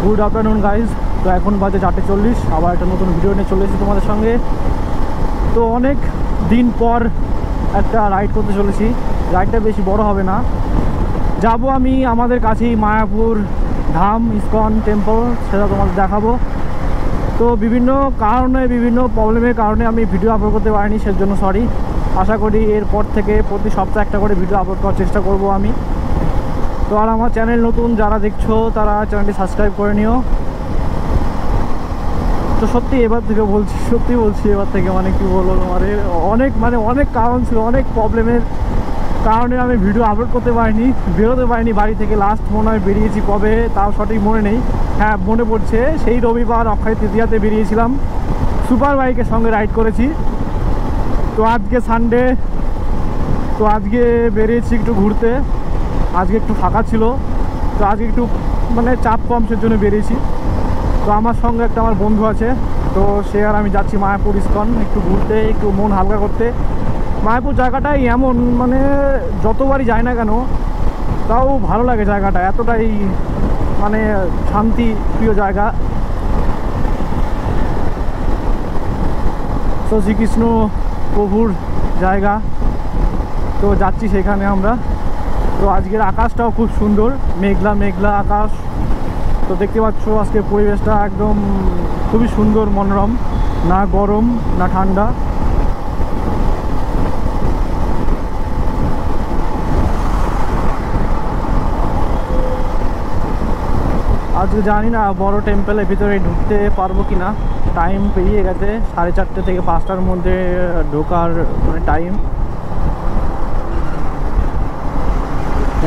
Good afternoon guys. তো এখন বাজে 4:40, আবার একটা নতুন ভিডিও নিয়ে চলে এসেছি তোমাদের সঙ্গে। তো অনেক দিন পর একটা রাইড করতে চলেছি। রাইডটা বেশি বড় হবে না, যাব আমি আমাদের কাছেই মায়াপুর ধাম ইসকন টেম্পল, সেটা তোমাদের দেখাবো। তো বিভিন্ন কারণে, বিভিন্ন প্রবলেমের কারণে আমি ভিডিও আপলোড করতে পারিনি, সেজন্য সরি। আশা করি এরপর থেকে প্রতি সপ্তাহে একটা করে ভিডিও আপলোড করার চেষ্টা করব আমি। তো আর আমার চ্যানেল নতুন যারা দেখছো তারা চ্যানেলটি সাবস্ক্রাইব করে নিও। তো সত্যি এবার থেকে বলছি, সত্যি বলছি এবার থেকে মানে কি বলবো তোমাদের, অনেক কারণ ছিল, অনেক প্রবলেমের কারণে আমি ভিডিও আপলোড করতে পারিনি, বেরোতে পারিনি বাড়ি থেকে। লাস্ট মনে হয় বেরিয়েছি কবে তাও সঠিক মনে নেই। হ্যাঁ মনে পড়ছে, সেই রবিবার অক্ষয় তৃতীয়াতে বেরিয়েছিলাম, সুপার বাইকের সঙ্গে রাইড করেছি। তো আজকে সানডে, তো আজকে বেরিয়েছি একটু ঘুরতে। আজকে একটু ফাঁকা ছিল, তো আজকে একটু মানে চাপ কম, সেজন্য বেরিয়েছি। তো আমার সঙ্গে একটা আমার বন্ধু আছে, তো সে আর আমি যাচ্ছি মায়াপুর ইসকন একটু ঘুরতে, একটু মন হালকা করতে। মায়াপুর জায়গাটাই এমন, মানে যতবারই যাই না কেন তাও ভালো লাগে জায়গাটা, এতটাই মানে শান্তি প্রিয় জায়গা। তো শ্রীকৃষ্ণ প্রভুর জায়গা, তো যাচ্ছি সেখানে আমরা। তো আজকের আকাশটাও খুব সুন্দর, মেঘলা মেঘলা আকাশ। তো দেখতে পাচ্ছ আজকে পরিবেশটা একদম খুবই সুন্দর, মনোরম, না গরম না ঠান্ডা। আজকে জানি না বড় টেম্পলের ভিতরে ঢুকতে পারবো কি না, টাইম পেরিয়ে গেছে 4:30 থেকে 5টার মধ্যে ঢোকার মানে টাইম।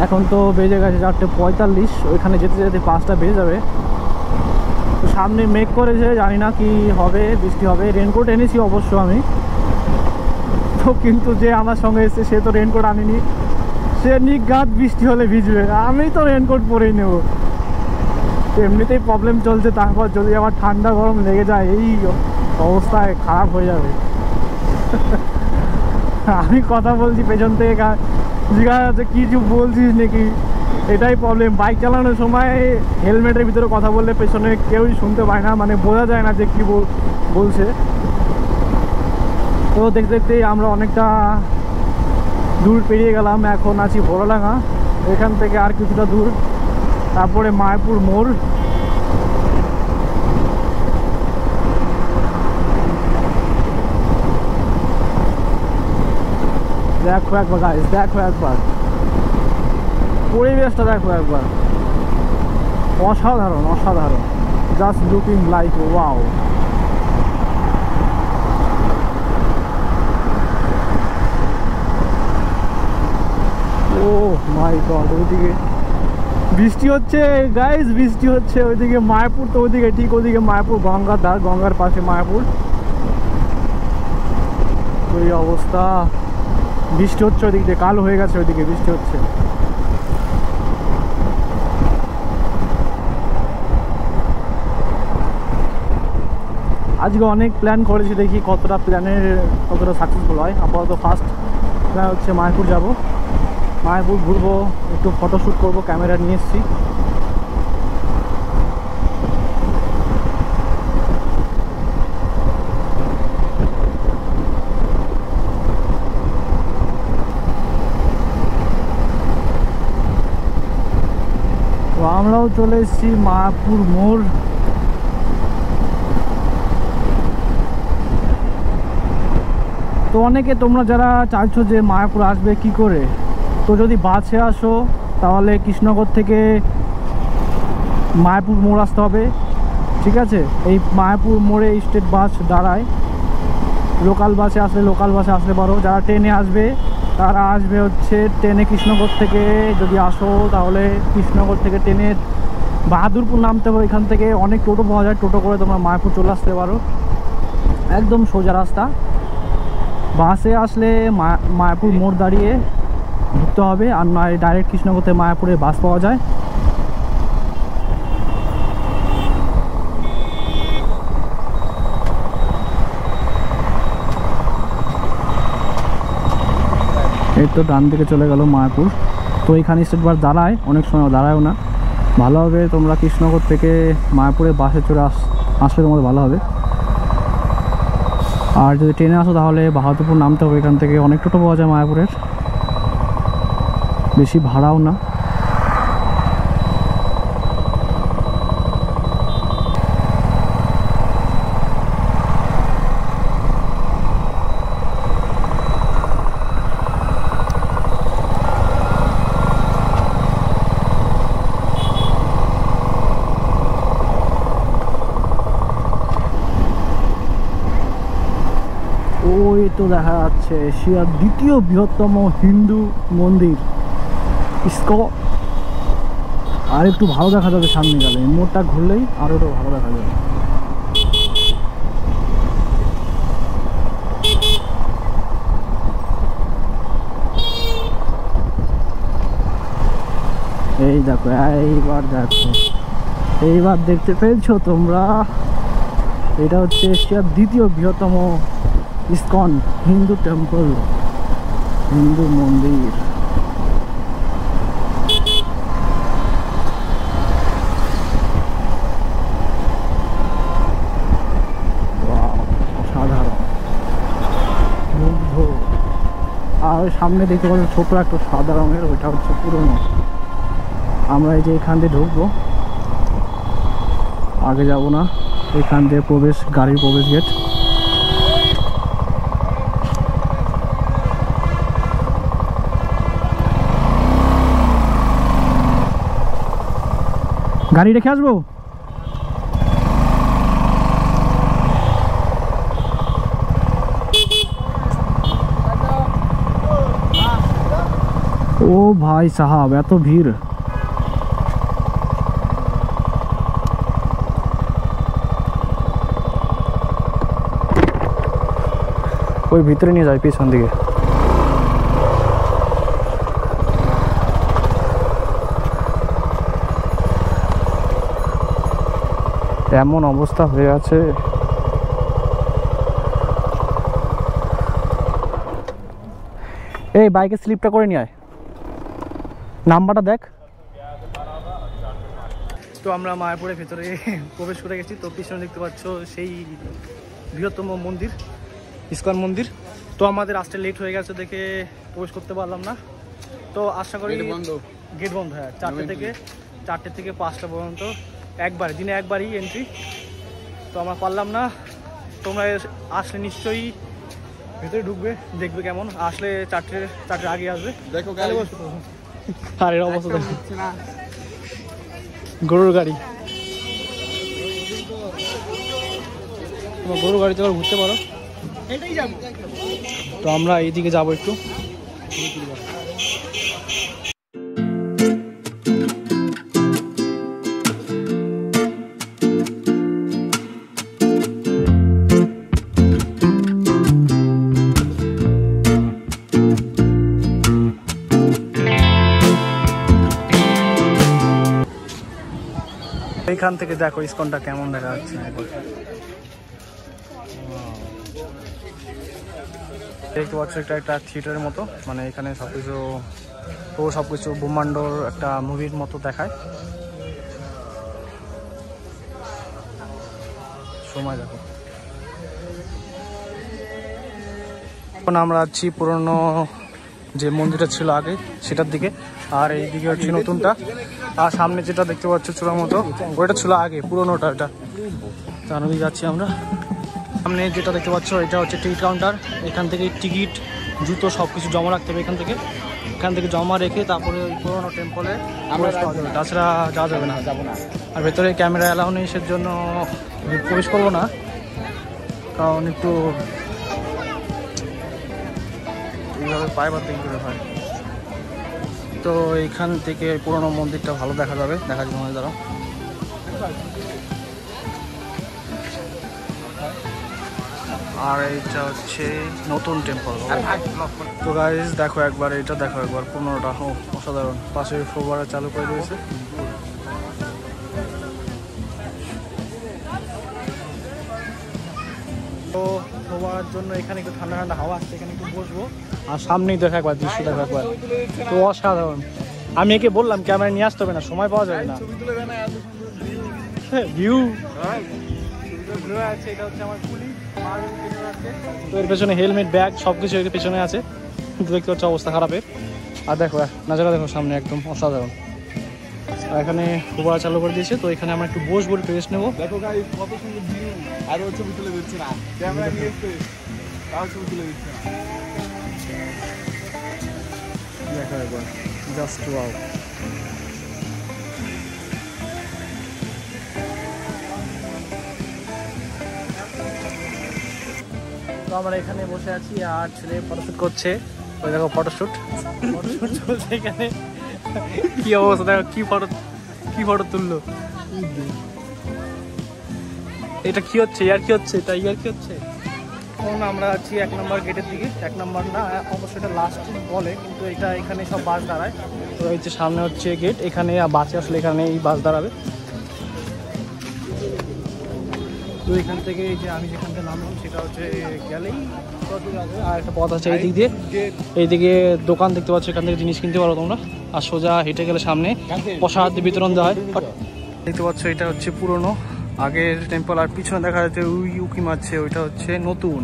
এখন তো বেজে গেছে 4:45, ওইখানে যেতে যেতে 5টা বেজে যাবে। তো সামনে মেঘ করেছে, জানি না কি হবে, বৃষ্টি হবে। রেনকোট এনেছি অবশ্য আমি, তো কিন্তু যে আমার সঙ্গে এসেছে সে তো রেনকোট আনেনি, সে নিঘাত বৃষ্টি হলে ভিজবে, আমি তো রেনকোট পরেই নেব। এমনিতেই প্রবলেম চলছে, তারপর যদি আবার ঠান্ডা গরম লেগে যায় এই অবস্থায় খারাপ হয়ে যাবে। আমি কথা বলছি পেছন থেকে জিজ্ঞাসা আছে কিছু বলছিস নাকি, এটাই প্রবলেম। বাইক চালানোর সময় হেলমেটের ভিতরে কথা বললে পেছনে কেউই শুনতে পায় না, মানে বোঝা যায় না যে কী বলছে। তো দেখতে দেখতে আমরা অনেকটা দূর পেরিয়ে গেলাম, এখন আছি ভোলাডাঙ্গা। এখান থেকে আর কিছুটা দূর, তারপরে মায়াপুর মোড়। দেখো একবার গাইস, দেখো একবার পরিবেশটা, দেখো একবার, অসাধারণ অসাধারণ, জাস্ট লুকিং লাইক ওয়াও। ও মাই গড, ওইদিকে বৃষ্টি হচ্ছে গাইস, বৃষ্টি হচ্ছে ওইদিকে মায়াপুর। তো ওইদিকে ঠিক ওইদিকে মায়াপুর, গঙ্গার ধার, গঙ্গার পাশে মায়াপুর। ওই অবস্থা, বৃষ্টি হচ্ছে ওইদিক দিয়ে, কালো হয়ে গেছে ওইদিকে, বৃষ্টি হচ্ছে। আজকে অনেক প্ল্যান করেছি, দেখি কতটা সাকসেসফুল হয়। আপাতত ফার্স্ট প্ল্যান হচ্ছে মায়াপুর যাব, মায়াপুর ঘুরবো, একটু ফটোশ্যুট করবো, ক্যামেরা নিয়ে এসেছি। তো আমরাও চলে এসেছি মায়াপুর মোড়। তো অনেকে তোমরা যারা চাইছো যে মায়াপুর আসবে কি করে, তো যদি বাসে আসো তাহলে কৃষ্ণনগর থেকে মায়াপুর মোড় আসতে হবে, ঠিক আছে। এই মায়াপুর মোড়ে স্টেট বাস দাঁড়ায়, লোকাল বাসে আসলে লোকাল বাসে আসতে পারো। যারা ট্রেনে আসবে তারা আসবে হচ্ছে ট্রেনে কৃষ্ণনগর থেকে। যদি আসো তাহলে কৃষ্ণনগর থেকে ট্রেনে বাহাদুরপুর নামতে হবে, এখান থেকে অনেক টোটো পাওয়া যায়, টোটো করে তোমরা মায়াপুর চলে আসতে পারো, একদম সোজা রাস্তা। বাসে আসলে মায়াপুর মোড় দাঁড়িয়ে ঢুকতে হবে, আর নয় ডাইরেক্ট কৃষ্ণনগর থেকে মায়াপুরে বাস পাওয়া যায়। এই তো ডান দিকে চলে গেল মায়াপুর। তো এখানে স্টেট বাস দাঁড়ায়, অনেক সময় দাঁড়ায়ও না, ভালো হবে তোমরা কৃষ্ণনগর থেকে মায়াপুরে বাসে চড়ে আসলে তোমাদের ভালো হবে। আর যদি ট্রেনে আসো তাহলে বাহাদুরপুর নামতে হবে, এখান থেকে অনেক টোটো পাওয়া যায় মায়াপুরের, বেশি ভাড়াও না। ওই তো দেখা যাচ্ছে এশিয়ার দ্বিতীয় বৃহত্তম হিন্দু মন্দির ইস্কন। আর একটু ভালো দেখা যাবে সামনে গেলে, মোড়টা ঘুরলেই আরো একটু ভালো দেখা যাবে। এই দেখো, এইবার দেখতে পেয়েছো তোমরা, এটা হচ্ছে এশিয়ার দ্বিতীয় বৃহত্তম ইস্কন হিন্দু টেম্পল, হিন্দু মন্দির। অসাধারণ, মুগ্ধ। আর সামনে দেখতে পাচ্ছি ছোট একটা সাদা রঙের, ওইটা হচ্ছে পুরনো। আমরা এই যে এখান দিয়ে ঢুকবো, আগে যাব না, এখান দিয়ে প্রবেশ, গাড়ির প্রবেশ গেট। গাড়ি রেখে আসবো। ও ভাই সাহাব, এত ভিড়। ওই ভিতরে নিয়ে যায় পিছন দিকে। এমন অবস্থা হয়ে আছে, এই বাইকের স্লিপটা করে নিয়ে আয়, নাম্বারটা দেখ। তো আমরা মায়াপুরের ভেতরে প্রবেশ করে গেছি। তো পিছনে দেখতে পাচ্ছ সেই বৃহত্তম মন্দির, ইস্কন মন্দির। তো আমাদের আসতে লেট হয়ে গেছে দেখে প্রবেশ করতে পারলাম না। তো আশা করি গেট বন্ধ হয় 4টে থেকে 5টা পর্যন্ত, দিনে একবারই এন্ট্রি। তো আমরা পারলাম না। তোমরা আসলে নিশ্চয়ই ভেতরে ঢুকবে, দেখবে কেমন। আসলে 4টে আগে আসবে। দেখো আর এর অবস্থা দেখছে না, গরুর গাড়ি, তোমার গরুর গাড়িতে ঘুরতে পারো। তো আমরা এইদিকে যাবো একটু। এইখান থেকে দেখো ইস্কনটা কেমন দেখা যাচ্ছে। দেখতে পাচ্ছ এটা একটা থিয়েটারের মতো, মানে এখানে সবকিছু ব্রহ্মাণ্ডর একটা মুভির মতো দেখায়। সময় দেখো। এখন আমরা আছি পুরনো যে মন্দিরটা ছিল আগে সেটার দিকে, আর এইদিকে হচ্ছে নতুনটা। আর সামনে যেটা দেখতে পাচ্ছ চূড়ার মতো, ওইটা ছিল আগে পুরোনোটা। এটা তার মধ্যে যাচ্ছি আমরা। সামনে যেটা দেখতে পাচ্ছ এটা হচ্ছে টিকিট কাউন্টার। এখান থেকে টিকিট, জুতো সবকিছু জমা রাখতে হবে এখান থেকে জমা রেখে তারপরে ওই পুরোনো টেম্পলে প্রবেশ করা যাবে, তাছাড়া যাওয়া যাবে না। আর ভেতরে ক্যামেরা অ্যালাউ নেই, সেজন্য প্রবেশ করবো না, কারণ একটু এইভাবে পায়ে বাদ দিন করে হয়। তো এইখান থেকে পুরোনো মন্দিরটা ভালো দেখা যাবে, দেখা যাবে আমাদের দ্বারা। আর এইটা হচ্ছে নতুন টেম্পল। তো গাইস দেখো একবার, এটা দেখো একবার, 15টা অসাধারণ। পাশে ফোবারা চালু করে দিয়েছে। তো ফোবারার জন্য এখানে একটু ঠান্ডা ঠান্ডা হাওয়া আসছে, এখানে একটু বসবো। আর সামনেই দেখো একবার, দৃশ্য দেখো একবার, তো অসাধারণ। আমি একে বললাম ক্যামেরা নিয়ে আসতে হবে না, সময় পাওয়া যাবে না। ভিউ আছে, এটা হচ্ছে আমার কুলি। তো এর পেছনে হেলমেট, ব্যাগ সবকিছু এর পেছনে আছে, কিন্তু দেখতে পাচ্ছ অবস্থা খারাপের। আর দেখো নাজারা দেখো সামনে একদম অসাধারণ। এখানে ফোয়ারা চালু করে দিয়েছে, তো এখানে আমরা একটু বসবো, একটু রেস্ট নেবো। দেখো গাইস কত সুন্দর ভিউ, আর ও ছবি তুলে দিচ্ছে না, ক্যামেরা নিয়ে এসে তাও ছবি তুলে দিচ্ছে না। দেখো একবার জাস্ট ওয়াও। তো আমরা এখানে বসে আছি আর ছেলে ফটোশুট করছে। ওই দেখো ফটোশুট চলছে এখানে। কি অবস্থা দেখো, কি ফটো তুললো। এটা কি হচ্ছে, ইয়ার কি হচ্ছে, এটা ইয়ার কি হচ্ছে। এখন আমরা আছি 1 নম্বর গেটের দিকে। 1 নম্বর না, অবশ্যই এটা লাস্ট বলে, কিন্তু এটা এখানে সব বাস দাঁড়ায়। তো এই যে সামনে হচ্ছে গেট, এখানে বাসে আসলে এখানে এই বাস দাঁড়াবে। তো এখান থেকে এই যে আমি যেখান থেকে নামলাম সেটা হচ্ছে গেলেই আর একটা পথ আছে এই দিক দিয়ে। এইদিকে দোকান দেখতে পাচ্ছ, এখান থেকে জিনিস কিনতে পারো তোমরা। আর সোজা হেঁটে গেলে সামনে প্রসাদ বিতরণ দেওয়া হয়। দেখতে পাচ্ছ এটা হচ্ছে পুরনো আগের টেম্পল, আর পিছনে দেখা যাচ্ছে উকি মারছে, ওইটা হচ্ছে নতুন।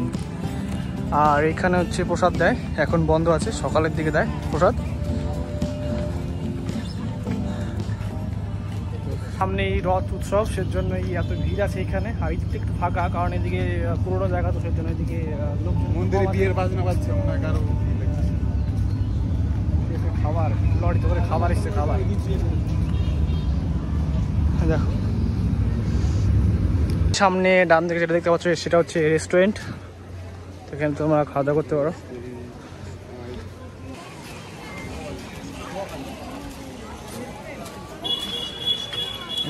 আর এখানে হচ্ছে প্রসাদ দেয়, এখন বন্ধ আছে, সকালের দিকে দেয় প্রসাদ। সামনে এই রথ উৎসব, সেজন্য এত ভিড় আছে এখানে। আর এই দিকটা একটু ফাঁকা, কারণ এদিকে পুরোনো জায়গা, তো সেজন্য এদিকে লোকজন। মন্দিরে বিয়ের বাজনা বাজছে, মনে হয় কারো খাবার লরিতে করে খাবার এসছে, খাবার দেখো। সামনে ডান দিকে যেটা দেখতে পাচ্ছ সেটা হচ্ছে রেস্টুরেন্ট, এখানে তোমরা খাওয়া দাওয়া করতে পারো।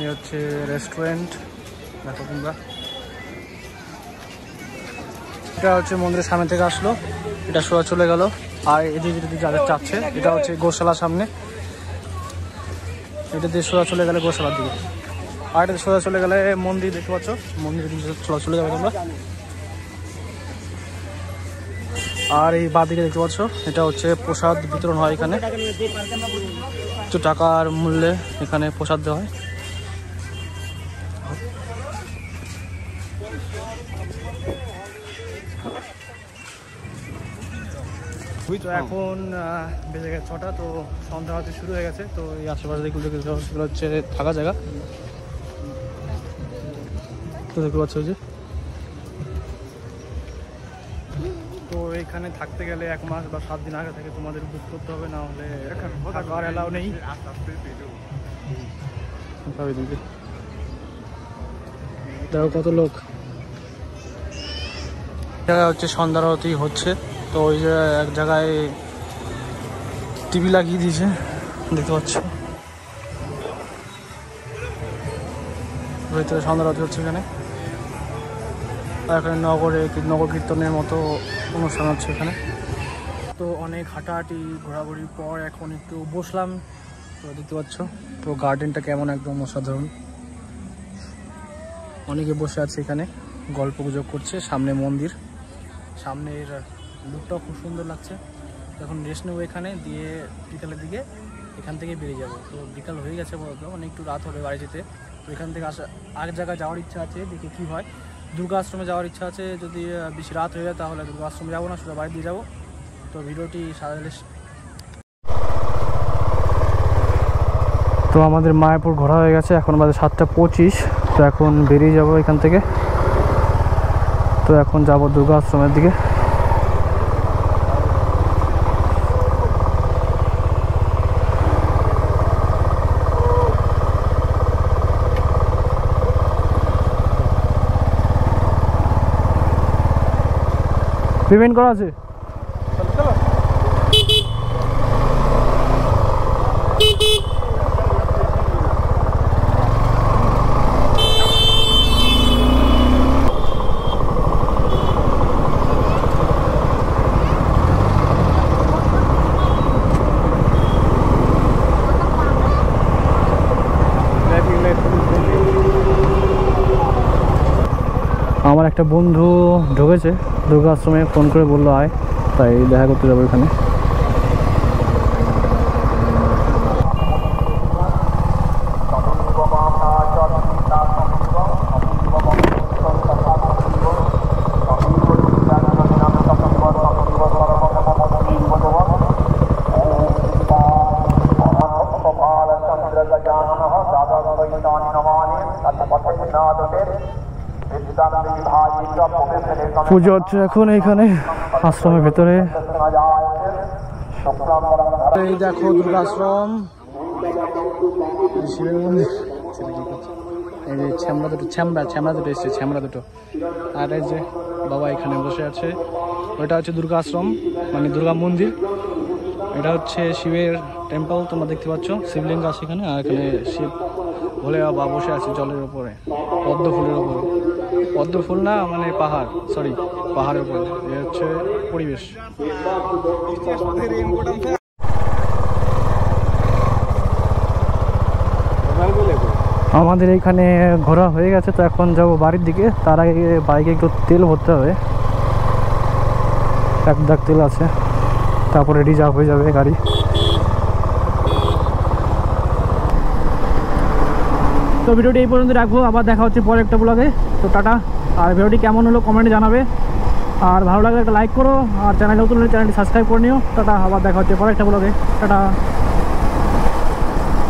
এই হচ্ছে রেস্টুরেন্ট, দেখো তোমরা। এটা হচ্ছে মন্দিরের সামনে থেকে আসলো, এটা সোজা চলে গেল। আর এদিকে যদি যাদের চাচ্ছে, এটা হচ্ছে গোশালার সামনে, এটা দিয়ে সোজা চলে গেলে গোশালার দিকে। আর এটা সোজা চলে গেলে মন্দির দেখতে পাচ্ছ, মন্দিরের দিকে চলে যাবে তোমরা। আর এই বাঁদিকে দেখতে পাচ্ছ এটা হচ্ছে প্রসাদ বিতরণ হয় এখানে, কিছু টাকার মূল্যে এখানে প্রসাদ দেওয়া হয়। তো এখন বেজে গেছে 6টা, তো সন্ধ্যা হতে শুরু হয়ে গেছে। তো এই আশেপাশে সেগুলো হচ্ছে থাকা জায়গা, তো দেখতে পাচ্ছ যে। তো এখানে থাকতে গেলে 1 মাস বা 7 দিন আগে থেকে তোমাদের বুক করতে হবে, না হলে থাকার অ্যালাউ নেই। দেখো কত লোক। জায়গায় হচ্ছে সন্ধ্যার আরতি হচ্ছে, তো ওই যে এক জায়গায় টিভি লাগিয়ে দিয়েছে, দেখতে পাচ্ছ। ভিতরে সন্ধ্যার আরতি হচ্ছে এখানে। আর এখানে নগর কীর্তনের মতো অনুষ্ঠান হচ্ছে এখানে। তো অনেক হাঁটাহাঁটি ঘোরাঘুরির পর এখন একটু বসলাম। তো দেখতে পাচ্ছ পুরো গার্ডেনটা কেমন, একদম অসাধারণ। অনেকে বসে আছে এখানে, গল্প গুজব করছে। সামনে মন্দির, সামনের লুকটাও খুব সুন্দর লাগছে। এখন রেস্ট নেবো এখানে, দিয়ে বিকালের দিকে এখান থেকে বেরিয়ে যাব। তো বিকাল হয়ে গেছে বলতো, মানে একটু রাত হবে বাড়ি যেতে। তো এখান থেকে আরেক জায়গায় যাওয়ার ইচ্ছা আছে, দেখি কী হয়। দুর্গা আশ্রমে যাওয়ার ইচ্ছা আছে, যদি বেশি রাত হয়ে যায় তাহলে দুর্গা আশ্রমে যাবো না, সোজা বাড়ি দিয়ে যাবো। তো ভিডিওটি সারালে। তো আমাদের মায়াপুর ঘোরা হয়ে গেছে, এখন বাজে 7টা 25। তো এখন বেরিয়ে যাব এখান থেকে। তো এখন যাব দুর্গা আশ্রমের দিকে। পেমেন্ট করা আছে। আমার একটা বন্ধু ঢুকেছে দুর্গা আশ্রমে, ফোন করে বললো আয়, তাই দেখা করতে যাবো এখানে। পুজো হচ্ছে এখন এইখানে আশ্রমের ভেতরে। এই দেখো দুর্গাশ্রম, শিবের মন্দির, এই যে ছ্যামড়া দুটো এসছে, ছ্যামড়া দুটো। আর এই যে বাবা এখানে বসে আছে, ওইটা হচ্ছে দুর্গাশ্রম মানে দুর্গা মন্দির। এটা হচ্ছে শিবের টেম্পল, তোমরা দেখতে পাচ্ছ শিবলিঙ্গ আছে এখানে। আর এখানে শিব ভোলে বাবা বসে আছে জলের উপরে, পদ্ম ফুলের উপরে। পদ্ম ফুল না মানে পাহাড়, সরি পাহাড়ের উপরে। এ হচ্ছে পরিবেশ। আমাদের এইখানে ঘোরা হয়ে গেছে, তো এখন যাব বাড়ির দিকে। তার আগে বাইকে একটু তেল ভরতে হবে, 1 দাগ তেল আছে, তারপরে রিজার্ভ হয়ে যাবে গাড়ি। তো ভিডিওটি এই পর্যন্ত রাখবো, আবার দেখা হচ্ছে পরে একটা ব্লগে। তো টাটা। আর ভিডিওটি কেমন হলো কমেন্টে জানাবে, আর ভালো লাগলে একটা লাইক করো, আর চ্যানেল নতুন হলে চ্যানেলটি সাবস্ক্রাইব করে নিও। টাটা, আবার দেখা হচ্ছে পরে একটা ব্লগে। টাটা।